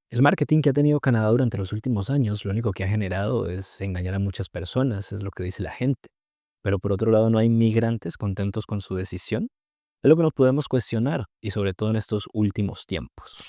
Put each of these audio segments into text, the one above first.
El marketing que ha tenido Canadá durante los últimos años, lo único que ha generado es engañar a muchas personas, es lo que dice la gente. Pero por otro lado, no hay migrantes contentos con su decisión. Es lo que nos podemos cuestionar, y sobre todo en estos últimos tiempos.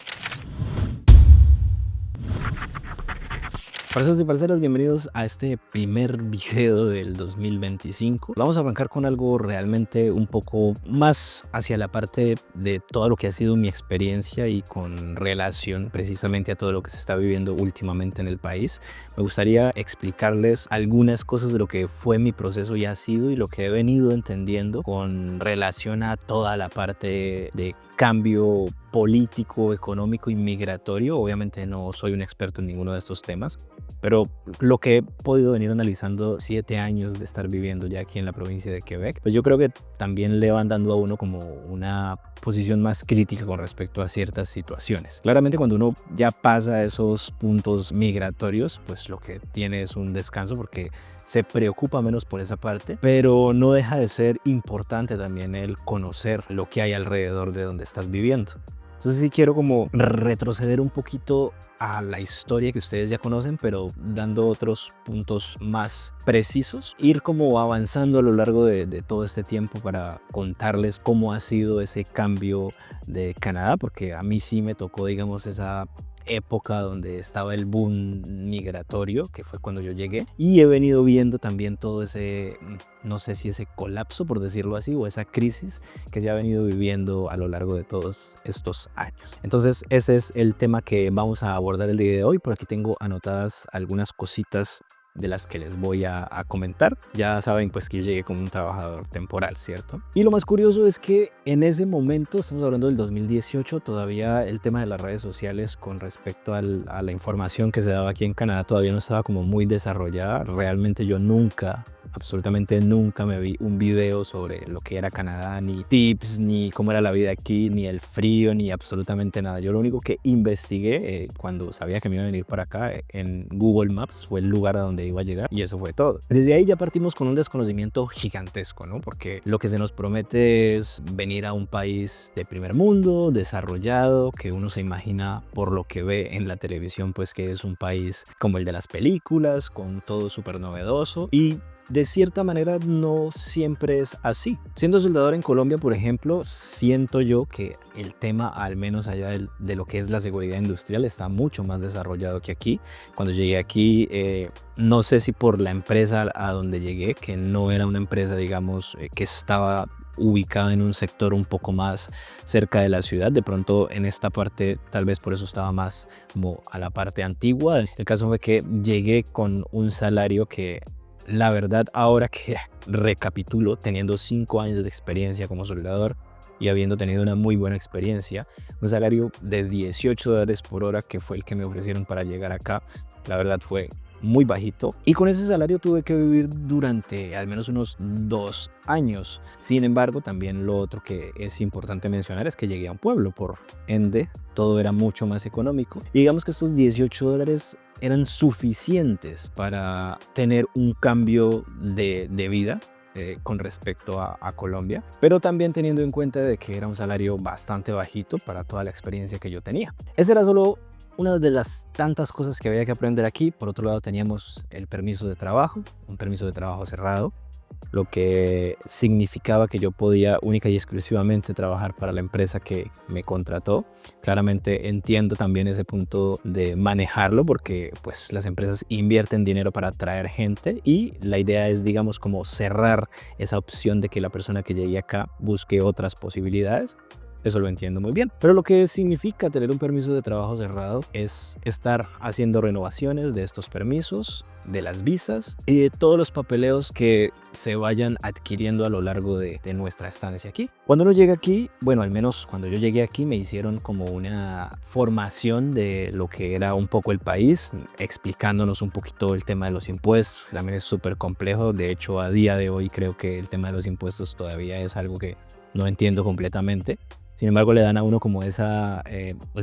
Parceros y parceras, bienvenidos a este primer video del 2025. Vamos a arrancar con algo realmente un poco más hacia la parte de todo lo que ha sido mi experiencia y con relación precisamente a todo lo que se está viviendo últimamente en el país. Me gustaría explicarles algunas cosas de lo que fue mi proceso y ha sido y lo que he venido entendiendo con relación a toda la parte de cambio político, económico y migratorio. Obviamente no soy un experto en ninguno de estos temas, pero lo que he podido venir analizando 7 años de estar viviendo ya aquí en la provincia de Quebec, pues yo creo que también le van dando a uno como una posición más crítica con respecto a ciertas situaciones. Claramente cuando uno ya pasa esos puntos migratorios, pues lo que tiene es un descanso porque se preocupa menos por esa parte, pero no deja de ser importante también el conocer lo que hay alrededor de donde estás viviendo. Entonces sí quiero como retroceder un poquito a la historia que ustedes ya conocen, pero dando otros puntos más precisos, ir como avanzando a lo largo de todo este tiempo para contarles cómo ha sido ese cambio de Canadá, porque a mí sí me tocó, digamos, esa época donde estaba el boom migratorio, que fue cuando yo llegué, y he venido viendo también todo ese, no sé si ese colapso, por decirlo así, o esa crisis que se ha venido viviendo a lo largo de todos estos años. Entonces ese es el tema que vamos a abordar el día de hoy. Por aquí tengo anotadas algunas cositas de las que les voy a comentar. Ya saben pues que yo llegué como un trabajador temporal, ¿cierto? Y lo más curioso es que en ese momento, estamos hablando del 2018, todavía el tema de las redes sociales con respecto a la información que se daba aquí en Canadá todavía no estaba como muy desarrollada. Realmente yo nunca, absolutamente nunca me vi un video sobre lo que era Canadá, ni tips, ni cómo era la vida aquí, ni el frío, ni absolutamente nada. Yo lo único que investigué cuando sabía que me iba a venir para acá en Google Maps fue el lugar a donde iba a llegar y eso fue todo. Desde ahí ya partimos con un desconocimiento gigantesco, ¿no? Porque lo que se nos promete es venir a un país de primer mundo, desarrollado, que uno se imagina por lo que ve en la televisión, pues que es un país como el de las películas, con todo súper novedoso y de cierta manera no siempre es así. Siendo soldador en Colombia, por ejemplo, siento yo que el tema, al menos allá de lo que es la seguridad industrial, está mucho más desarrollado que aquí. Cuando llegué aquí, no sé si por la empresa a donde llegué, que no era una empresa, digamos, que estaba ubicada en un sector un poco más cerca de la ciudad, de pronto en esta parte tal vez por eso estaba más como a la parte antigua. El caso fue que llegué con un salario que la verdad, ahora que recapitulo, teniendo 5 años de experiencia como soldador y habiendo tenido una muy buena experiencia, un salario de $18 por hora, que fue el que me ofrecieron para llegar acá, la verdad fue muy bajito. Y con ese salario tuve que vivir durante al menos unos 2 años. Sin embargo, también lo otro que es importante mencionar es que llegué a un pueblo, por ende, todo era mucho más económico. Y digamos que estos $18 eran suficientes para tener un cambio de vida con respecto a Colombia, pero también teniendo en cuenta de que era un salario bastante bajito para toda la experiencia que yo tenía. Esa era solo una de las tantas cosas que había que aprender aquí. Por otro lado, teníamos el permiso de trabajo, un permiso de trabajo cerrado, lo que significaba que yo podía única y exclusivamente trabajar para la empresa que me contrató. Claramente entiendo también ese punto de manejarlo porque pues las empresas invierten dinero para atraer gente y la idea es, digamos, como cerrar esa opción de que la persona que llegue acá busque otras posibilidades. Eso lo entiendo muy bien. Pero lo que significa tener un permiso de trabajo cerrado es estar haciendo renovaciones de estos permisos, de las visas y de todos los papeleos que se vayan adquiriendo a lo largo de nuestra estancia aquí. Cuando uno llega aquí, bueno, al menos cuando yo llegué aquí me hicieron como una formación de lo que era un poco el país, explicándonos un poquito el tema de los impuestos. También es súper complejo. De hecho, a día de hoy creo que el tema de los impuestos todavía es algo que no entiendo completamente. Sin embargo, le dan a uno como ese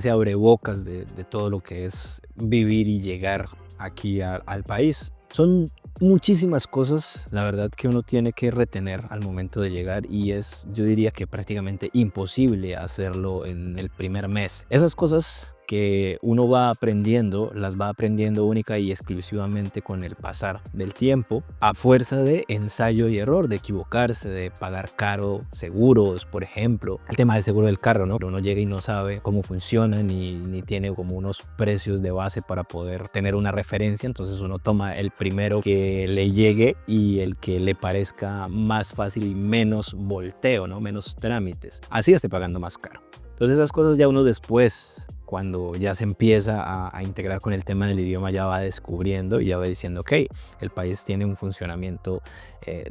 abrebocas de todo lo que es vivir y llegar aquí al país. Son muchísimas cosas, la verdad, que uno tiene que retener al momento de llegar y es, yo diría que prácticamente imposible hacerlo en el primer mes. Esas cosas que uno va aprendiendo, las va aprendiendo única y exclusivamente con el pasar del tiempo, a fuerza de ensayo y error, de equivocarse, de pagar caro seguros, por ejemplo. El tema del seguro del carro, ¿no? Uno llega y no sabe cómo funciona ni tiene como unos precios de base para poder tener una referencia, entonces uno toma el primero que le llegue y el que le parezca más fácil y menos volteo, ¿no? Menos trámites. Así esté pagando más caro. Entonces esas cosas ya uno después, cuando ya se empieza a integrar con el tema del idioma, ya va descubriendo y ya va diciendo, ok, el país tiene un funcionamiento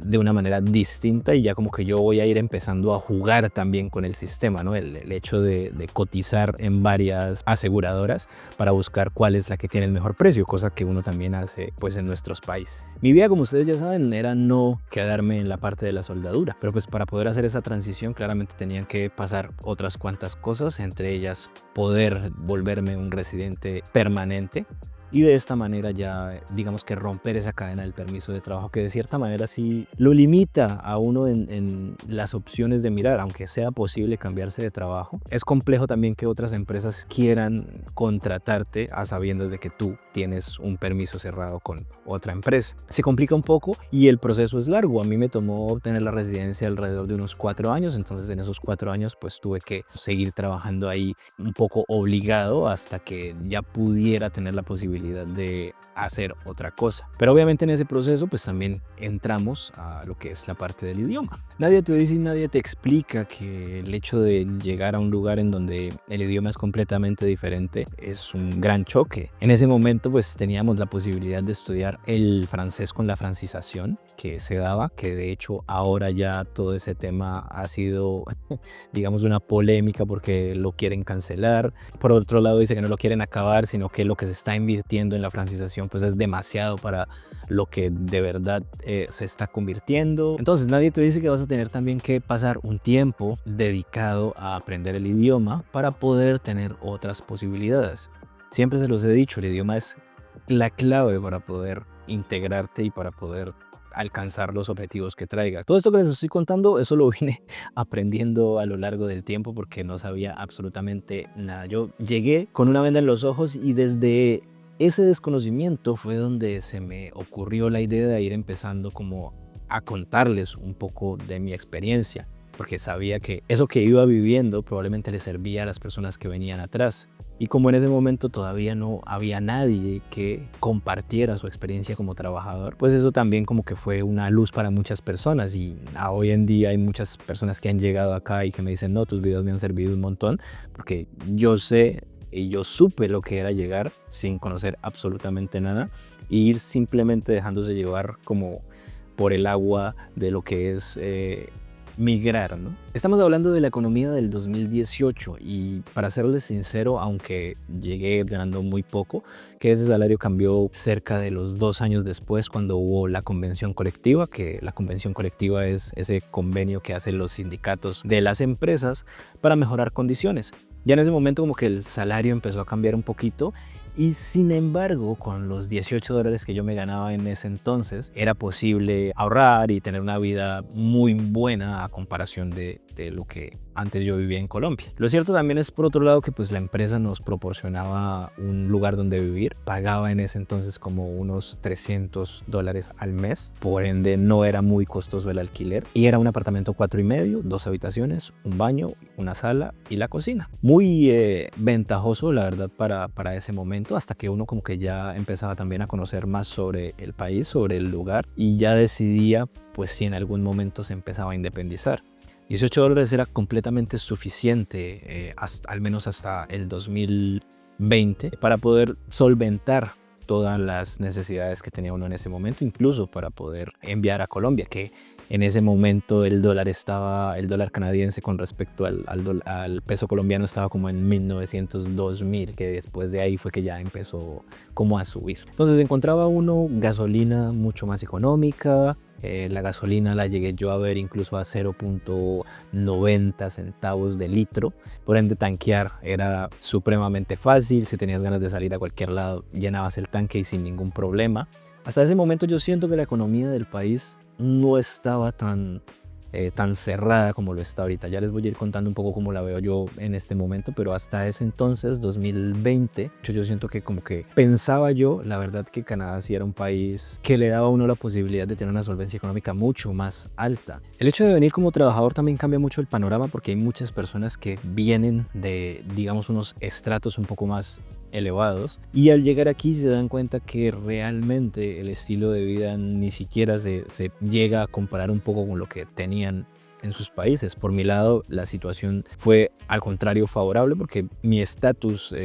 de una manera distinta y ya como que yo voy a ir empezando a jugar también con el sistema, ¿no? El hecho de cotizar en varias aseguradoras para buscar cuál es la que tiene el mejor precio, cosa que uno también hace pues en nuestros países. Mi vida, como ustedes ya saben, era no quedarme en la parte de la soldadura, pero pues para poder hacer esa transición claramente tenían que pasar otras cuantas cosas, entre ellas poder volverme un residente permanente y de esta manera ya digamos que romper esa cadena del permiso de trabajo que de cierta manera sí lo limita a uno en las opciones de mirar, aunque sea posible cambiarse de trabajo. Es complejo también que otras empresas quieran contratarte a sabiendas de que tú tienes un permiso cerrado con otra empresa. Se complica un poco y el proceso es largo. A mí me tomó obtener la residencia alrededor de unos 4 años, entonces en esos 4 años pues tuve que seguir trabajando ahí un poco obligado hasta que ya pudiera tener la posibilidad de hacer otra cosa. Pero obviamente en ese proceso pues también entramos a lo que es la parte del idioma. Nadie te dice y nadie te explica que el hecho de llegar a un lugar en donde el idioma es completamente diferente es un gran choque. En ese momento pues teníamos la posibilidad de estudiar el francés con la francización que se daba, que de hecho ahora ya todo ese tema ha sido digamos una polémica porque lo quieren cancelar. Por otro lado dice que no lo quieren acabar, sino que lo que se está invirtiendo en la francización pues es demasiado para lo que de verdad se está convirtiendo. Entonces nadie te dice que vas a tener también que pasar un tiempo dedicado a aprender el idioma para poder tener otras posibilidades. Siempre se los he dicho, el idioma es la clave para poder integrarte y para poder alcanzar los objetivos que traigas. Todo esto que les estoy contando, eso lo vine aprendiendo a lo largo del tiempo porque no sabía absolutamente nada. Yo llegué con una venda en los ojos y desde ese desconocimiento fue donde se me ocurrió la idea de ir empezando como a contarles un poco de mi experiencia, porque sabía que eso que iba viviendo probablemente le servía a las personas que venían atrás. Y como en ese momento todavía no había nadie que compartiera su experiencia como trabajador, pues eso también como que fue una luz para muchas personas. Y hoy en día hay muchas personas que han llegado acá y que me dicen, no, tus videos me han servido un montón, porque yo sé y yo supe lo que era llegar sin conocer absolutamente nada e ir simplemente dejándose llevar como por el agua de lo que es migrar, ¿no? Estamos hablando de la economía del 2018 y para serles sincero, aunque llegué ganando muy poco, que ese salario cambió cerca de los 2 años después cuando hubo la convención colectiva, que la convención colectiva es ese convenio que hacen los sindicatos de las empresas para mejorar condiciones. Ya en ese momento como que el salario empezó a cambiar un poquito y sin embargo con los $18 que yo me ganaba en ese entonces era posible ahorrar y tener una vida muy buena a comparación de lo que antes yo vivía en Colombia. Lo cierto también es por otro lado que pues la empresa nos proporcionaba un lugar donde vivir, pagaba en ese entonces como unos $300 al mes, por ende no era muy costoso el alquiler y era un apartamento 4 y medio, 2 habitaciones, un baño, una sala y la cocina. Muy ventajoso la verdad para ese momento, hasta que uno como que ya empezaba también a conocer más sobre el país, sobre el lugar y ya decidía pues si en algún momento se empezaba a independizar. $18 era completamente suficiente, al menos hasta el 2020, para poder solventar todas las necesidades que tenía uno en ese momento, incluso para poder enviar a Colombia, que en ese momento el dólar canadiense con respecto al peso colombiano estaba como en 1900, 2000, que después de ahí fue que ya empezó como a subir. Entonces encontraba uno gasolina mucho más económica. La gasolina la llegué yo a ver incluso a 0.90 centavos de litro. Por ende, tanquear era supremamente fácil. Si tenías ganas de salir a cualquier lado, llenabas el tanque y sin ningún problema. Hasta ese momento yo siento que la economía del país no estaba tan tan cerrada como lo está ahorita. Ya les voy a ir contando un poco cómo la veo yo en este momento, pero hasta ese entonces, 2020, yo siento que como que pensaba yo, la verdad, que Canadá sí era un país que le daba a uno la posibilidad de tener una solvencia económica mucho más alta. El hecho de venir como trabajador también cambia mucho el panorama, porque hay muchas personas que vienen de, digamos, unos estratos un poco más elevados, y al llegar aquí se dan cuenta que realmente el estilo de vida ni siquiera se llega a comparar un poco con lo que tenían en sus países. Por mi lado, la situación fue al contrario favorable, porque mi estatus,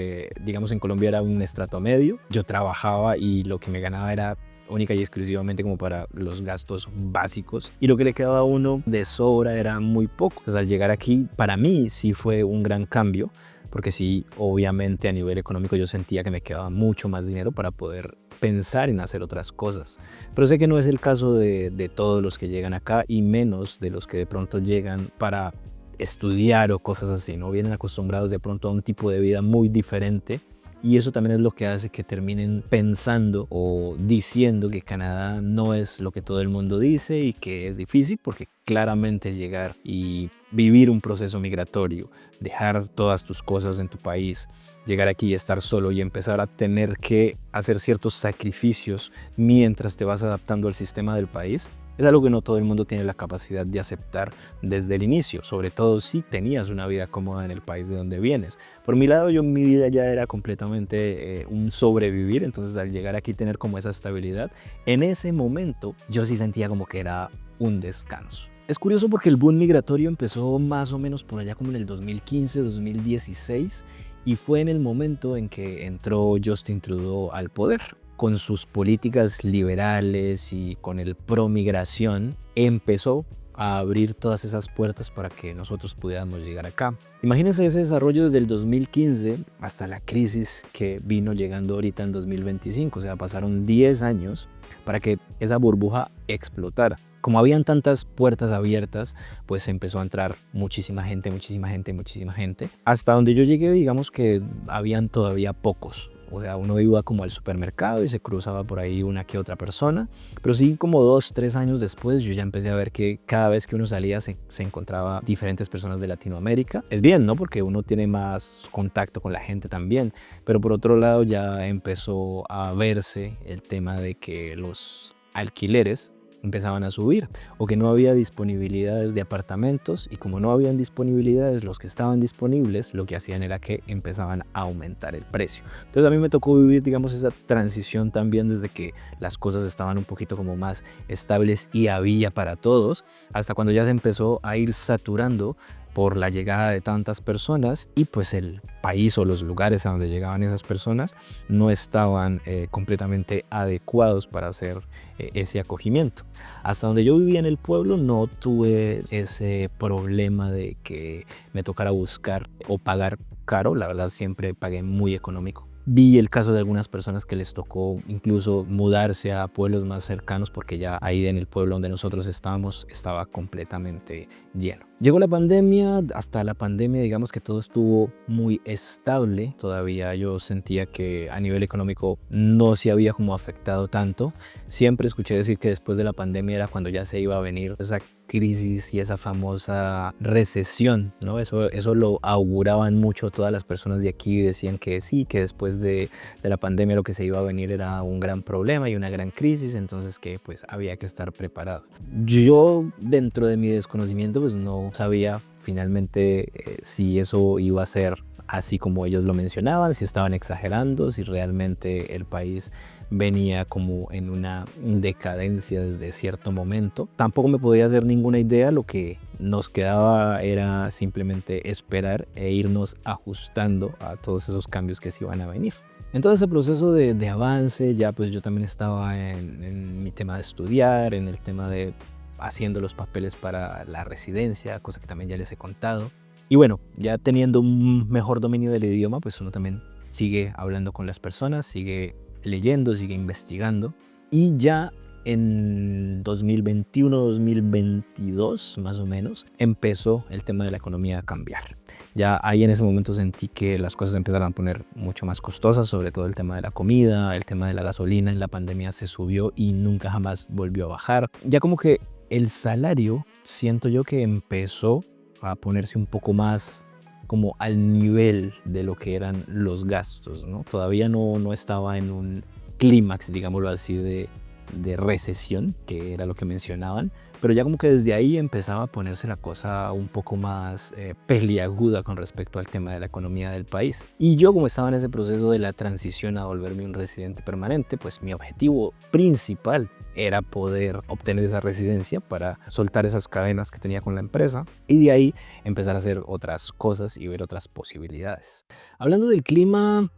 digamos, en Colombia era un estrato medio. Yo trabajaba y lo que me ganaba era única y exclusivamente como para los gastos básicos, y lo que le quedaba a uno de sobra era muy poco. Pues al llegar aquí, para mí sí fue un gran cambio, porque sí, obviamente a nivel económico yo sentía que me quedaba mucho más dinero para poder pensar en hacer otras cosas. Pero sé que no es el caso de todos los que llegan acá, y menos de los que de pronto llegan para estudiar o cosas así, ¿no? Vienen acostumbrados de pronto a un tipo de vida muy diferente, y eso también es lo que hace que terminen pensando o diciendo que Canadá no es lo que todo el mundo dice y que es difícil, porque claramente llegar y vivir un proceso migratorio, dejar todas tus cosas en tu país, llegar aquí y estar solo y empezar a tener que hacer ciertos sacrificios mientras te vas adaptando al sistema del país, es algo que no todo el mundo tiene la capacidad de aceptar desde el inicio, sobre todo si tenías una vida cómoda en el país de donde vienes. Por mi lado, mi vida ya era completamente un sobrevivir, entonces al llegar aquí tener como esa estabilidad, en ese momento yo sí sentía como que era un descanso. Es curioso porque el boom migratorio empezó más o menos por allá como en el 2015, 2016, y fue en el momento en que entró Justin Trudeau al poder. Con sus políticas liberales y con el pro migración, empezó a abrir todas esas puertas para que nosotros pudiéramos llegar acá. Imagínense ese desarrollo desde el 2015 hasta la crisis que vino llegando ahorita en 2025. O sea, pasaron 10 años para que esa burbuja explotara. Como habían tantas puertas abiertas, pues empezó a entrar muchísima gente, muchísima gente, muchísima gente. Hasta donde yo llegué, digamos que habían todavía pocos. O sea, uno iba como al supermercado y se cruzaba por ahí una que otra persona. Pero sí, como 2, 3 años después, yo ya empecé a ver que cada vez que uno salía se encontraba diferentes personas de Latinoamérica. Es bien, ¿no? Porque uno tiene más contacto con la gente también. Pero por otro lado ya empezó a verse el tema de que los alquileres empezaban a subir, o que no había disponibilidades de apartamentos, y como no habían disponibilidades, los que estaban disponibles lo que hacían era que empezaban a aumentar el precio. Entonces a mí me tocó vivir, digamos, esa transición también, desde que las cosas estaban un poquito como más estables y había para todos, hasta cuando ya se empezó a ir saturando por la llegada de tantas personas, y pues el país o los lugares a donde llegaban esas personas no estaban completamente adecuados para hacer ese acogimiento. Hasta donde yo vivía en el pueblo no tuve ese problema de que me tocara buscar o pagar caro. La verdad, siempre pagué muy económico. Vi el caso de algunas personas que les tocó incluso mudarse a pueblos más cercanos, porque ya ahí en el pueblo donde nosotros estábamos estaba completamente lleno. Llegó la pandemia. Hasta la pandemia, digamos que todo estuvo muy estable. Todavía yo sentía que a nivel económico no se había como afectado tanto. Siempre escuché decir que después de la pandemia era cuando ya se iba a venir esa crisis y esa famosa recesión, ¿no? Eso lo auguraban mucho todas las personas de aquí. Decían que sí, que después de la pandemia lo que se iba a venir era un gran problema y una gran crisis, entonces que pues había que estar preparado. Yo, dentro de mi desconocimiento, pues no sabía finalmente si eso iba a ser así como ellos lo mencionaban, si estaban exagerando, si realmente el país venía como en una decadencia desde cierto momento. Tampoco me podía hacer ninguna idea. Lo que nos quedaba era simplemente esperar e irnos ajustando a todos esos cambios que se iban a venir. En todo ese proceso de avance, ya pues yo también estaba en mi tema de estudiar, en el tema de haciendo los papeles para la residencia, cosa que también ya les he contado. Y bueno, ya teniendo un mejor dominio del idioma, pues uno también sigue hablando con las personas, sigue leyendo, sigue investigando. Y ya en 2021, 2022 más o menos, empezó el tema de la economía a cambiar. Ya ahí en ese momento sentí que las cosas empezaron a poner mucho más costosas, sobre todo el tema de la comida, el tema de la gasolina. En la pandemia se subió y nunca jamás volvió a bajar. Ya como que el salario siento yo que empezó a ponerse un poco más como al nivel de lo que eran los gastos, ¿no? Todavía no estaba en un clímax, digámoslo así, de recesión, que era lo que mencionaban, pero ya como que desde ahí empezaba a ponerse la cosa un poco más peliaguda con respecto al tema de la economía del país. Y yo, como estaba en ese proceso de la transición a volverme un residente permanente, pues mi objetivo principal era poder obtener esa residencia para soltar esas cadenas que tenía con la empresa y de ahí empezar a hacer otras cosas y ver otras posibilidades. Hablando del clima,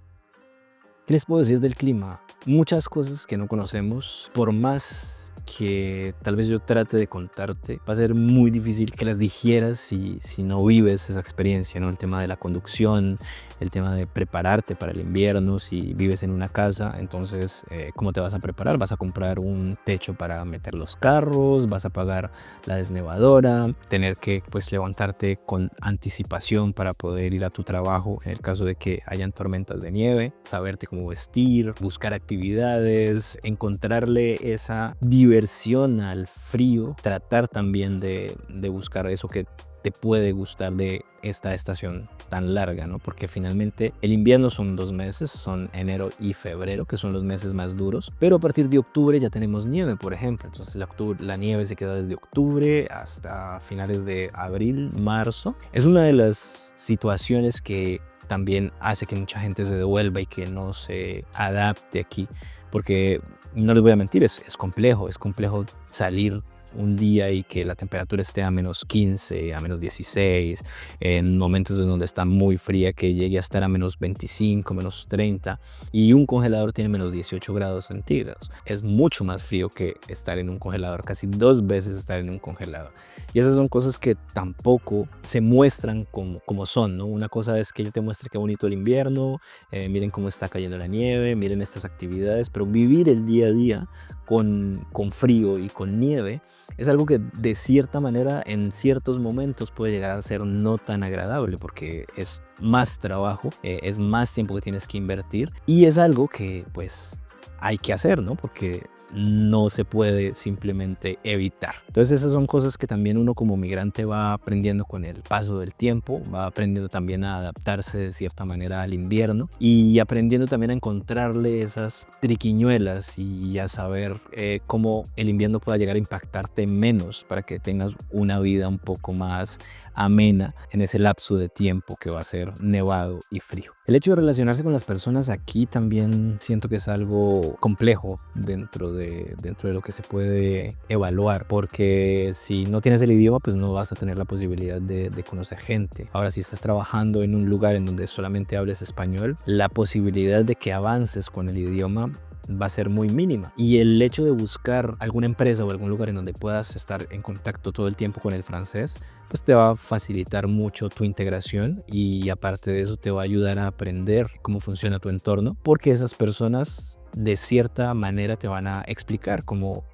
¿qué les puedo decir del clima? Muchas cosas que no conocemos, por más que tal vez yo trate de contarte, va a ser muy difícil que las digieras si no vives esa experiencia, ¿no? El tema de la conducción, el tema de prepararte para el invierno, si vives en una casa, entonces, ¿cómo te vas a preparar? Vas a comprar un techo para meter los carros, vas a pagar la desnevadora, tener que pues levantarte con anticipación para poder ir a tu trabajo en el caso de que hayan tormentas de nieve, saberte cómo vestir, buscar actividades, encontrarle esa diversión al frío, tratar también de buscar eso que te puede gustar de esta estación tan larga, ¿no? Porque finalmente el invierno son 2 meses, son enero y febrero, que son los meses más duros, pero a partir de octubre ya tenemos nieve, por ejemplo. Entonces la nieve se queda desde octubre hasta finales de abril, marzo. Es una de las situaciones que también hace que mucha gente se devuelva y que no se adapte aquí, porque no les voy a mentir, es complejo salir un día y que la temperatura esté a -15, a -16, en momentos en donde está muy fría que llegue a estar a -25, -30 y un congelador tiene -18 grados centígrados. Es mucho más frío que estar en un congelador, casi 2 veces estar en un congelador. Y esas son cosas que tampoco se muestran como son, ¿no? Una cosa es que yo te muestre qué bonito el invierno, miren cómo está cayendo la nieve, miren estas actividades, pero vivir el día a día con frío y con nieve es algo que de cierta manera en ciertos momentos puede llegar a ser no tan agradable porque es más trabajo, es más tiempo que tienes que invertir y es algo que pues hay que hacer, ¿no? Porque no se puede simplemente evitar. Entonces esas son cosas que también uno como migrante va aprendiendo con el paso del tiempo, va aprendiendo también a adaptarse de cierta manera al invierno y aprendiendo también a encontrarle esas triquiñuelas y a saber cómo el invierno pueda llegar a impactarte menos para que tengas una vida un poco más amena en ese lapso de tiempo que va a ser nevado y frío. El hecho de relacionarse con las personas aquí también siento que es algo complejo dentro de lo que se puede evaluar, porque si no tienes el idioma pues no vas a tener la posibilidad de conocer gente. Ahora, si estás trabajando en un lugar en donde solamente hables español, la posibilidad de que avances con el idioma va a ser muy mínima y el hecho de buscar alguna empresa o algún lugar en donde puedas estar en contacto todo el tiempo con el francés pues te va a facilitar mucho tu integración y aparte de eso te va a ayudar a aprender cómo funciona tu entorno porque esas personas de cierta manera te van a explicar cómo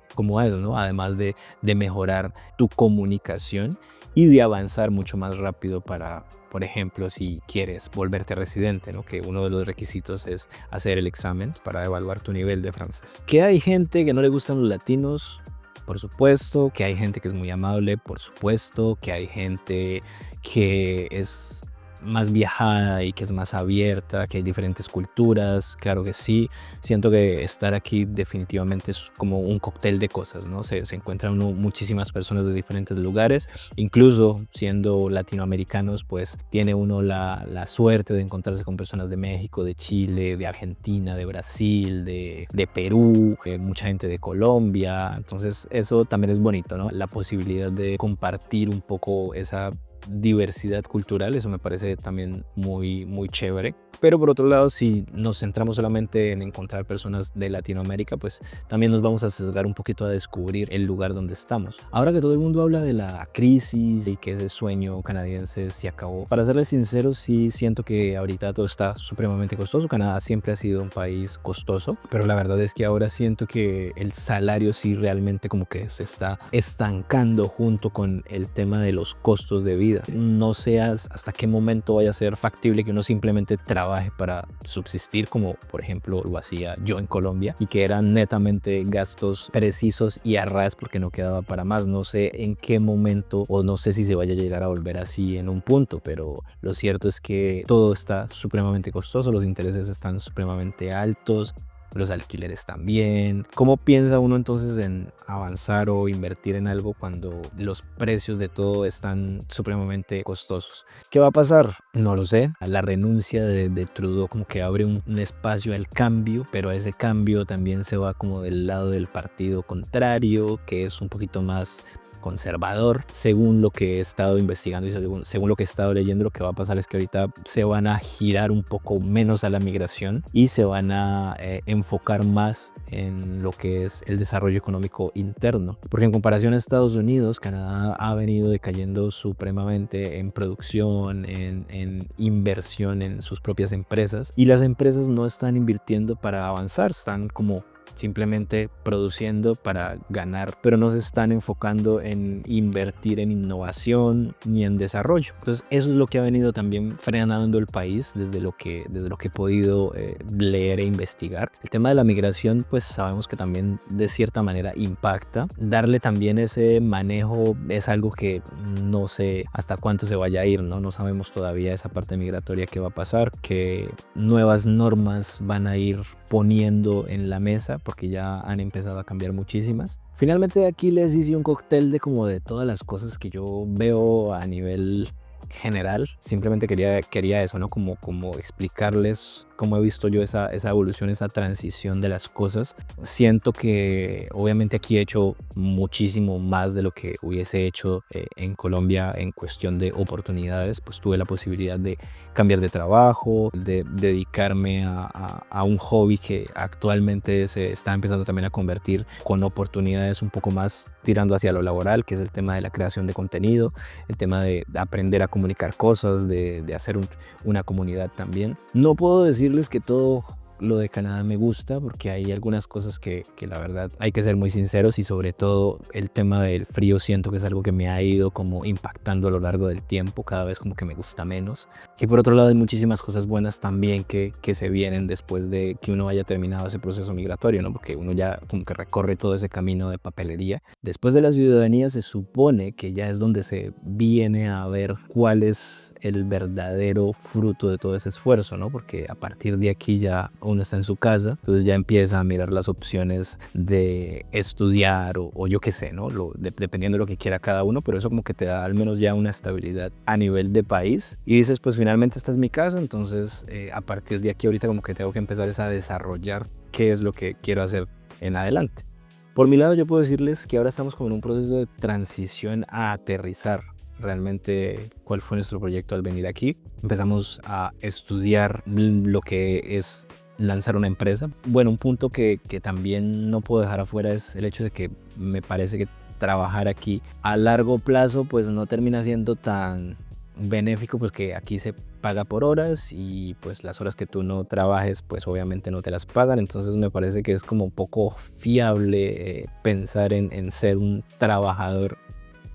es, ¿no? Además de mejorar tu comunicación y de avanzar mucho más rápido para, por ejemplo, si quieres volverte residente, ¿no? Que uno de los requisitos es hacer el examen para evaluar tu nivel de francés. ¿Que hay gente que no le gustan los latinos? Por supuesto. Que hay gente que es muy amable, por supuesto. Que hay gente que es más viajada y que es más abierta, que hay diferentes culturas, claro que sí. Siento que estar aquí definitivamente es como un cóctel de cosas, ¿no? Se encuentran muchísimas personas de diferentes lugares, incluso siendo latinoamericanos, pues tiene uno la suerte de encontrarse con personas de México, de Chile, de Argentina, de Brasil, de Perú, mucha gente de Colombia, entonces eso también es bonito, ¿no? La posibilidad de compartir un poco esa diversidad cultural, eso me parece también muy chévere. Pero por otro lado, si nos centramos solamente en encontrar personas de Latinoamérica, pues también nos vamos a sesgar un poquito a descubrir el lugar donde estamos. Ahora que todo el mundo habla de la crisis y que ese sueño canadiense se acabó, para serles sincero, sí siento que ahorita todo está supremamente costoso. Canadá siempre ha sido un país costoso, pero la verdad es que ahora siento que el salario sí realmente como que se está estancando junto con el tema de los costos de vida. vida. No sé hasta qué momento vaya a ser factible que uno simplemente trabaje para subsistir, como por ejemplo lo hacía yo en Colombia, y que eran netamente gastos precisos y a ras porque no quedaba para más. No sé en qué momento o no sé si se vaya a llegar a volver así en un punto, pero lo cierto es que todo está supremamente costoso, los intereses están supremamente altos, los alquileres también. ¿Cómo piensa uno entonces en avanzar o invertir en algo cuando los precios de todo están supremamente costosos? ¿Qué va a pasar? No lo sé. La renuncia de Trudeau como que abre un espacio al cambio, pero ese cambio también se va como del lado del partido contrario, que es un poquito más conservador. Según lo que he estado investigando y según lo que he estado leyendo, lo que va a pasar es que ahorita se van a girar un poco menos a la migración y se van a enfocar más en lo que es el desarrollo económico interno, porque en comparación a Estados Unidos, Canadá ha venido decayendo supremamente en producción, en inversión en sus propias empresas, y las empresas no están invirtiendo para avanzar, están como simplemente produciendo para ganar, pero no se están enfocando en invertir en innovación ni en desarrollo. Entonces eso es lo que ha venido también frenando el país desde lo que he podido leer e investigar. El tema de la migración, pues sabemos que también de cierta manera impacta. Darle también ese manejo es algo que no sé hasta cuánto se vaya a ir, ¿no? No sabemos todavía esa parte migratoria que va a pasar, qué nuevas normas van a ir poniendo en la mesa, porque ya han empezado a cambiar muchísimas. Finalmente aquí les hice un cóctel de como de todas las cosas que yo veo a nivel general. Simplemente quería eso, ¿no? Como explicarles cómo he visto yo esa evolución, esa transición de las cosas. Siento que obviamente aquí he hecho muchísimo más de lo que hubiese hecho en Colombia en cuestión de oportunidades. Pues tuve la posibilidad de cambiar de trabajo, de dedicarme a un hobby que actualmente se está empezando también a convertir con oportunidades un poco más tirando hacia lo laboral, que es el tema de la creación de contenido, el tema de aprender a comunicar cosas, de hacer una comunidad también. No puedo decirles que todo lo de Canadá me gusta, porque hay algunas cosas que la verdad hay que ser muy sinceros, y sobre todo el tema del frío siento que es algo que me ha ido como impactando a lo largo del tiempo, cada vez como que me gusta menos. Y por otro lado hay muchísimas cosas buenas también que se vienen después de que uno haya terminado ese proceso migratorio, ¿no? Porque uno ya como que recorre todo ese camino de papelería. Después de la ciudadanía se supone que ya es donde se viene a ver cuál es el verdadero fruto de todo ese esfuerzo, ¿no? Porque a partir de aquí ya uno está en su casa, entonces ya empieza a mirar las opciones de estudiar o yo qué sé, ¿no? Dependiendo de lo que quiera cada uno, pero eso como que te da al menos ya una estabilidad a nivel de país, y dices, pues finalmente esta es mi casa, entonces a partir de aquí ahorita como que tengo que empezar a desarrollar qué es lo que quiero hacer en adelante. Por mi lado yo puedo decirles que ahora estamos como en un proceso de transición a aterrizar realmente cuál fue nuestro proyecto al venir aquí. Empezamos a estudiar lo que es lanzar una empresa. Bueno, un punto que también no puedo dejar afuera es el hecho de que me parece que trabajar aquí a largo plazo pues no termina siendo tan benéfico, porque aquí se paga por horas y pues las horas que tú no trabajes pues obviamente no te las pagan. Entonces me parece que es como un poco fiable pensar en ser un trabajador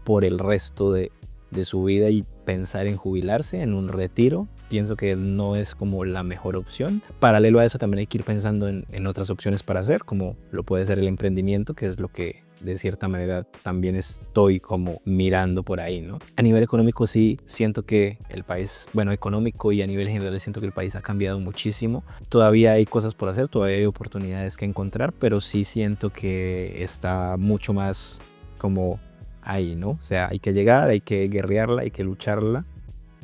por el resto de su vida y pensar en jubilarse, en un retiro. Pienso que no es como la mejor opción. Paralelo a eso también hay que ir pensando en otras opciones para hacer, como lo puede ser el emprendimiento, que es lo que de cierta manera también estoy como mirando por ahí, ¿no? A nivel económico sí siento que el país, bueno, económico y a nivel general siento que el país ha cambiado muchísimo. Todavía hay cosas por hacer, todavía hay oportunidades que encontrar, pero sí siento que está mucho más como ahí, ¿no? O sea, hay que llegar, hay que guerrearla, hay que lucharla,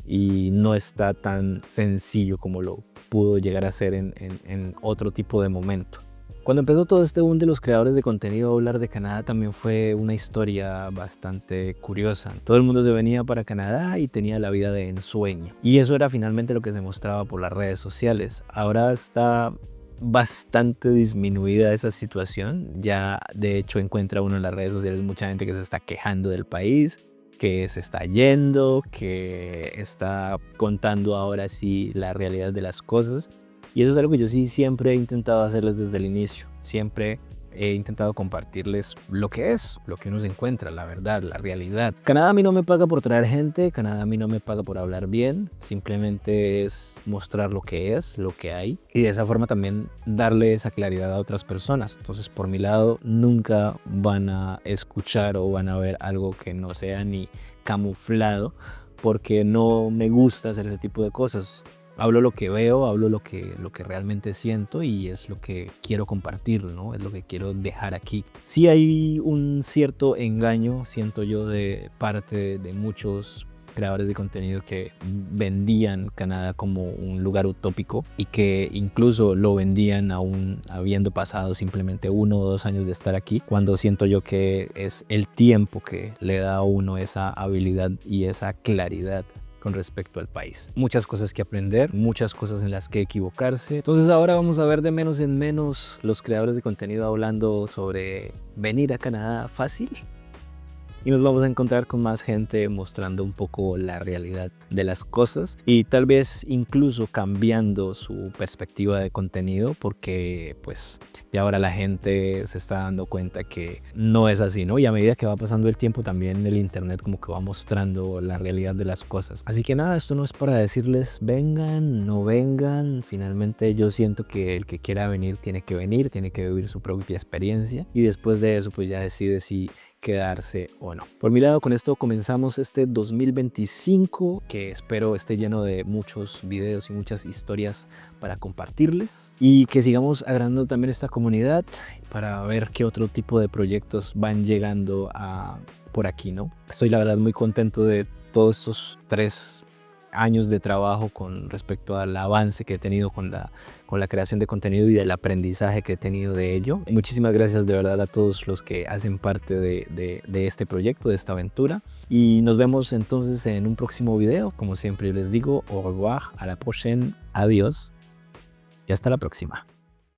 y no está tan sencillo como lo pudo llegar a ser en otro tipo de momento. Cuando empezó todo este boom de los creadores de contenido, hablar de Canadá también fue una historia bastante curiosa. Todo el mundo se venía para Canadá y tenía la vida de ensueño, y eso era finalmente lo que se mostraba por las redes sociales. Ahora está bastante disminuida esa situación. Ya de hecho encuentra uno en las redes sociales mucha gente que se está quejando del país, que se está yendo, que está contando ahora sí la realidad de las cosas. Y eso es algo que yo sí siempre he intentado hacerles desde el inicio. Siempre he intentado compartirles lo que es, lo que uno se encuentra, la verdad, la realidad. Canadá a mí no me paga por traer gente, Canadá a mí no me paga por hablar bien, simplemente es mostrar lo que es, lo que hay, y de esa forma también darle esa claridad a otras personas. Entonces, por mi lado, nunca van a escuchar o van a ver algo que no sea ni camuflado, porque no me gusta hacer ese tipo de cosas. Hablo lo que veo, hablo lo que realmente siento y es lo que quiero compartir, ¿no? Es lo que quiero dejar aquí. Sí hay un cierto engaño, siento yo, de parte de muchos creadores de contenido que vendían Canadá como un lugar utópico y que incluso lo vendían aún habiendo pasado simplemente 1 o 2 años de estar aquí, cuando siento yo que es el tiempo que le da a uno esa habilidad y esa claridad con respecto al país. Muchas cosas que aprender, muchas cosas en las que equivocarse. Entonces ahora vamos a ver de menos en menos los creadores de contenido hablando sobre venir a Canadá fácil. Y nos vamos a encontrar con más gente mostrando un poco la realidad de las cosas y tal vez incluso cambiando su perspectiva de contenido, porque pues ya ahora la gente se está dando cuenta que no es así, ¿no? Y a medida que va pasando el tiempo también el internet como que va mostrando la realidad de las cosas. Así que nada, esto no es para decirles vengan, no vengan. Finalmente yo siento que el que quiera venir, tiene que vivir su propia experiencia y después de eso pues ya decide si quedarse o no. Por mi lado, con esto comenzamos este 2025, que espero esté lleno de muchos videos y muchas historias para compartirles y que sigamos agrandando también esta comunidad para ver qué otro tipo de proyectos van llegando por aquí, ¿no? Estoy la verdad muy contento de todos estos 3 años de trabajo con respecto al avance que he tenido con la creación de contenido y del aprendizaje que he tenido de ello. Muchísimas gracias de verdad a todos los que hacen parte de este proyecto, de esta aventura. Y nos vemos entonces en un próximo video. Como siempre les digo, au revoir, a la prochaine, adiós y hasta la próxima.